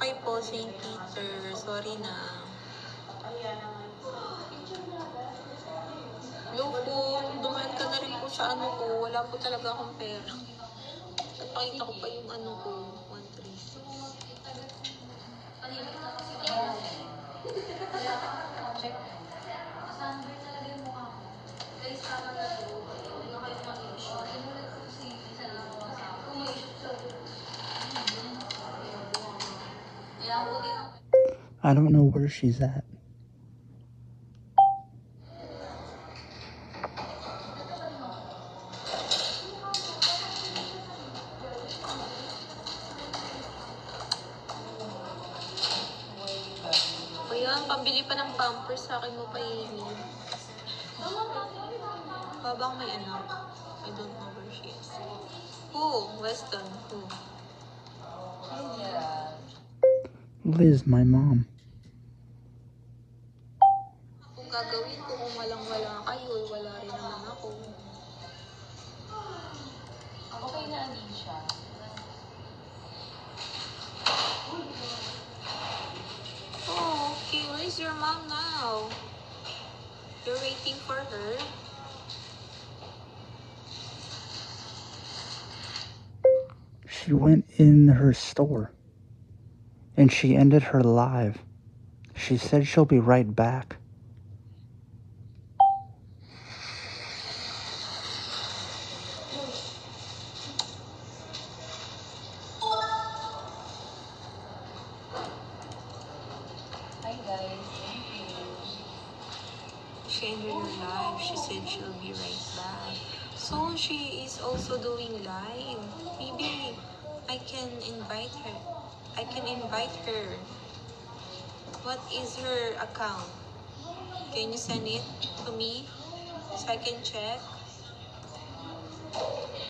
Okay po, St. Peter. Sorry na. Hello po, dumaan ka na rin po sa ano ko. Wala po talaga akong pera. Napakita ko pa yung ano ko, 136. I don't know where she's at. O yan, pambili pa ng pampers sa akin mo pa iinin. Habang may anak. I don't know where she is. Who? Weston. Who? Liz, my mom. Kung gagawin ko kung walang-wala kayo, wala rin naman ako. Okay na din siya. Oh, okay. Where's your mom now? You're waiting for her? She went in her store. And she ended her live. She said she'll be right back. Hi guys. She ended her live. She said she'll be right back. So she is also doing live. Maybe I can invite her. I can invite her. What is her account? Can you send it to me so I can check?